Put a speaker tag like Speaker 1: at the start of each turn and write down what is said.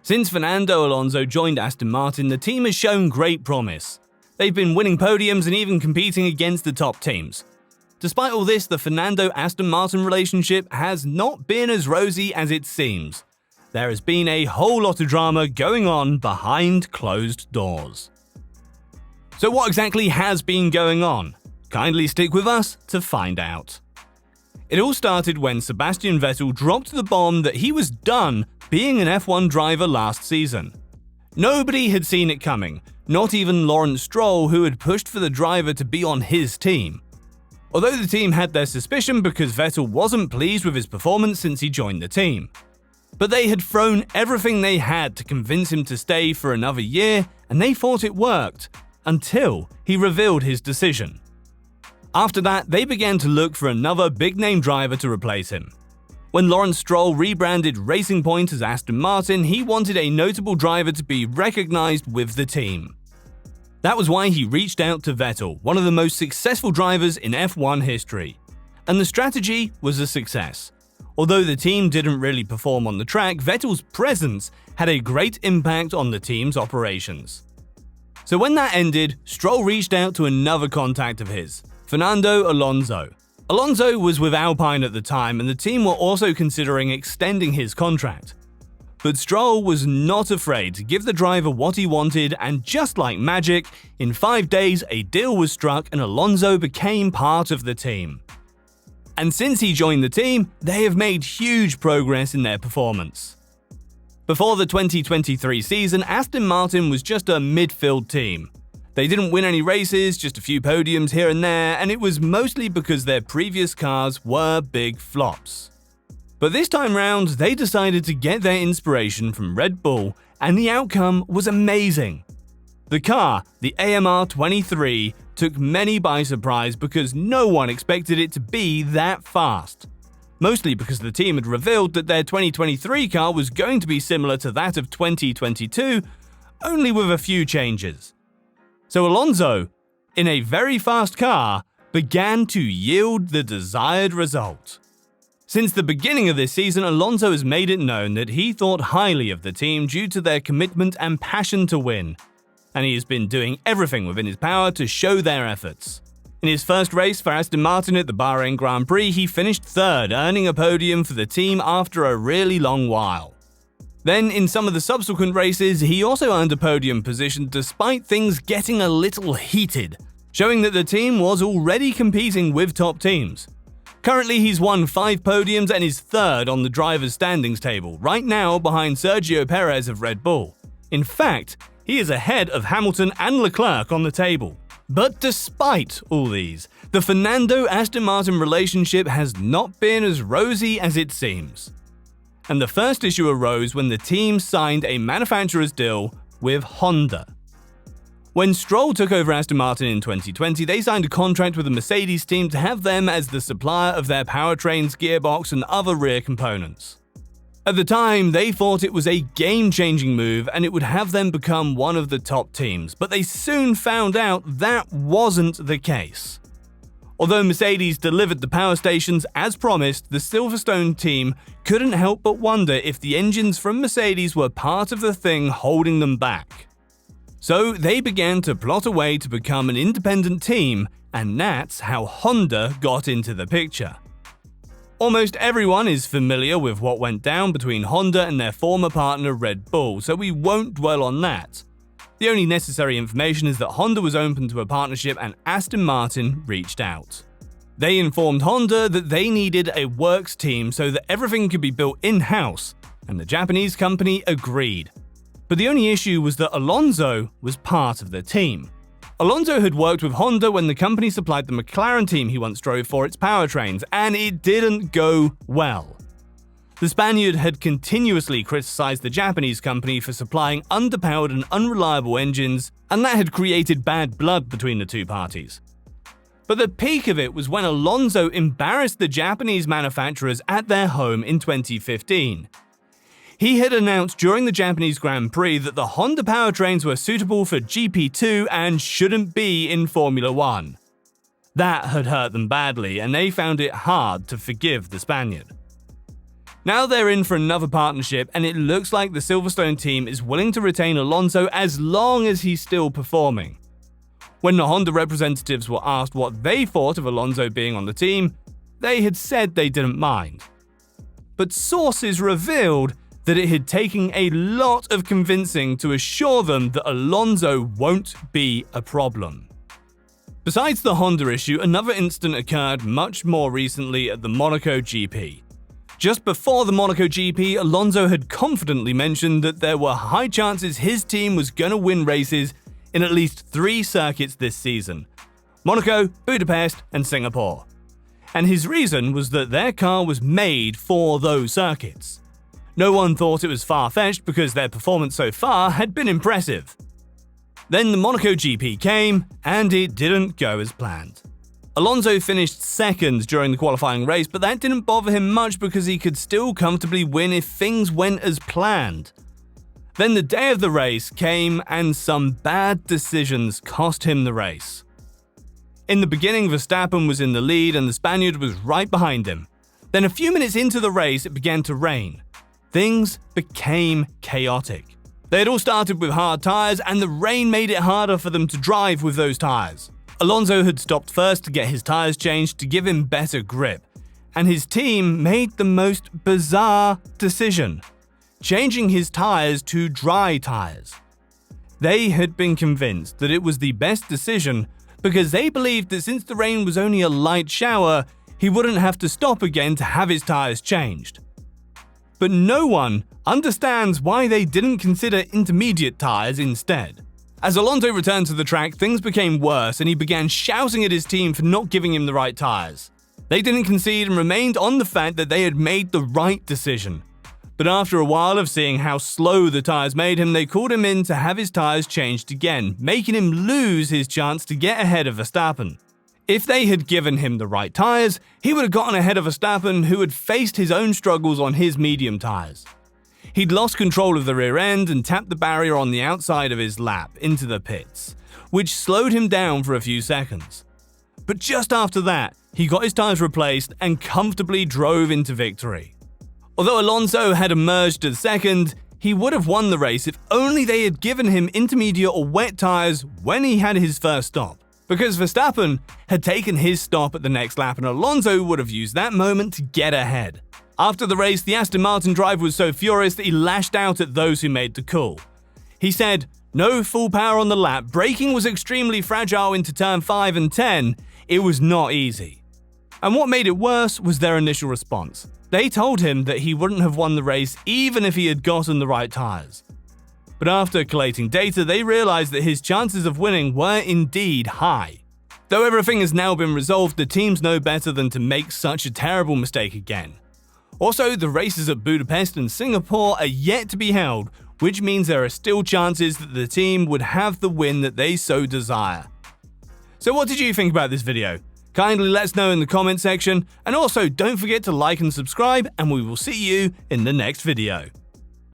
Speaker 1: Since Fernando Alonso joined Aston Martin, the team has shown great promise. They've been winning podiums and even competing against the top teams. Despite all this, the Fernando-Aston Martin relationship has not been as rosy as it seems. There has been a whole lot of drama going on behind closed doors. So what exactly has been going on? Kindly stick with us to find out. It all started when Sebastian Vettel dropped the bomb that he was done being an F1 driver last season. Nobody had seen it coming, not even Lawrence Stroll, who had pushed for the driver to be on his team. Although the team had their suspicion because Vettel wasn't pleased with his performance since he joined the team. But they had thrown everything they had to convince him to stay for another year, and they thought it worked, until he revealed his decision. After that, they began to look for another big-name driver to replace him. When Lawrence Stroll rebranded Racing Point as Aston Martin, he wanted a notable driver to be recognized with the team. That was why he reached out to Vettel, one of the most successful drivers in F1 history. And the strategy was a success. Although the team didn't really perform on the track, Vettel's presence had a great impact on the team's operations. So when that ended, Stroll reached out to another contact of his, Fernando Alonso. Alonso was with Alpine at the time, and the team were also considering extending his contract. But Stroll was not afraid to give the driver what he wanted, and just like magic, in 5 days a deal was struck and Alonso became part of the team. And since he joined the team, they have made huge progress in their performance. Before the 2023 season, Aston Martin was just a midfield team. They didn't win any races, just a few podiums here and there, and it was mostly because their previous cars were big flops. But this time round, they decided to get their inspiration from Red Bull, and the outcome was amazing. The car, the AMR 23, took many by surprise because no one expected it to be that fast. Mostly because the team had revealed that their 2023 car was going to be similar to that of 2022, only with a few changes. So Alonso, in a very fast car, began to yield the desired result. Since the beginning of this season, Alonso has made it known that he thought highly of the team due to their commitment and passion to win, and he has been doing everything within his power to show their efforts. In his first race for Aston Martin at the Bahrain Grand Prix, he finished third, earning a podium for the team after a really long while. Then, in some of the subsequent races, he also earned a podium position despite things getting a little heated, showing that the team was already competing with top teams. Currently, he's won 5 podiums and is third on the drivers' standings table, right now behind Sergio Perez of Red Bull. In fact, he is ahead of Hamilton and Leclerc on the table. But despite all these, the Fernando-Aston Martin relationship has not been as rosy as it seems. And the first issue arose when the team signed a manufacturer's deal with Honda. When Stroll took over Aston Martin in 2020, they signed a contract with the Mercedes team to have them as the supplier of their powertrains, gearbox, and other rear components. At the time, they thought it was a game-changing move and it would have them become one of the top teams, but they soon found out that wasn't the case. Although Mercedes delivered the power stations as promised, the Silverstone team couldn't help but wonder if the engines from Mercedes were part of the thing holding them back. So they began to plot a way to become an independent team, and that's how Honda got into the picture. Almost everyone is familiar with what went down between Honda and their former partner Red Bull, so we won't dwell on that. The only necessary information is that Honda was open to a partnership and Aston Martin reached out. They informed Honda that they needed a works team so that everything could be built in-house, and the Japanese company agreed. But the only issue was that Alonso was part of the team. Alonso had worked with Honda when the company supplied the McLaren team he once drove for its powertrains, and it didn't go well. The Spaniard had continuously criticized the Japanese company for supplying underpowered and unreliable engines, and that had created bad blood between the two parties. But the peak of it was when Alonso embarrassed the Japanese manufacturers at their home in 2015. He had announced during the Japanese Grand Prix that the Honda powertrains were suitable for GP2 and shouldn't be in Formula 1. That had hurt them badly, and they found it hard to forgive the Spaniard. Now they're in for another partnership, and it looks like the Silverstone team is willing to retain Alonso as long as he's still performing. When the Honda representatives were asked what they thought of Alonso being on the team, they had said they didn't mind. But sources revealed that it had taken a lot of convincing to assure them that Alonso won't be a problem. Besides the Honda issue, another incident occurred much more recently at the Monaco GP. Just before the Monaco GP, Alonso had confidently mentioned that there were high chances his team was going to win races in at least 3 circuits this season: Monaco, Budapest, and Singapore. And his reason was that their car was made for those circuits. No one thought it was far-fetched because their performance so far had been impressive. Then the Monaco GP came, and it didn't go as planned. Alonso finished second during the qualifying race, but that didn't bother him much because he could still comfortably win if things went as planned. Then the day of the race came, and some bad decisions cost him the race. In the beginning, Verstappen was in the lead and the Spaniard was right behind him. Then a few minutes into the race, it began to rain. Things became chaotic. They had all started with hard tyres, and the rain made it harder for them to drive with those tyres. Alonso had stopped first to get his tyres changed to give him better grip, and his team made the most bizarre decision: changing his tyres to dry tyres. They had been convinced that it was the best decision because they believed that since the rain was only a light shower, he wouldn't have to stop again to have his tyres changed. But no one understands why they didn't consider intermediate tyres instead. As Alonso returned to the track, things became worse and he began shouting at his team for not giving him the right tyres. They didn't concede and remained on the fact that they had made the right decision. But after a while of seeing how slow the tyres made him, they called him in to have his tyres changed again, making him lose his chance to get ahead of Verstappen. If they had given him the right tyres, he would have gotten ahead of Verstappen, who had faced his own struggles on his medium tyres. He'd lost control of the rear end and tapped the barrier on the outside of his lap into the pits, which slowed him down for a few seconds. But just after that, he got his tyres replaced and comfortably drove into victory. Although Alonso had emerged as second, he would have won the race if only they had given him intermediate or wet tyres when he had his first stop. Because Verstappen had taken his stop at the next lap and Alonso would have used that moment to get ahead. After the race, the Aston Martin driver was so furious that he lashed out at those who made the call. He said, "No full power on the lap, braking was extremely fragile into turn 5 and 10, it was not easy." And what made it worse was their initial response. They told him that he wouldn't have won the race even if he had gotten the right tyres. But after collating data, they realized that his chances of winning were indeed high. Though everything has now been resolved, the teams know better than to make such a terrible mistake again. Also, the races at Budapest and Singapore are yet to be held, which means there are still chances that the team would have the win that they so desire. So what did you think about this video? Kindly let us know in the comment section, and also don't forget to like and subscribe, and we will see you in the next video.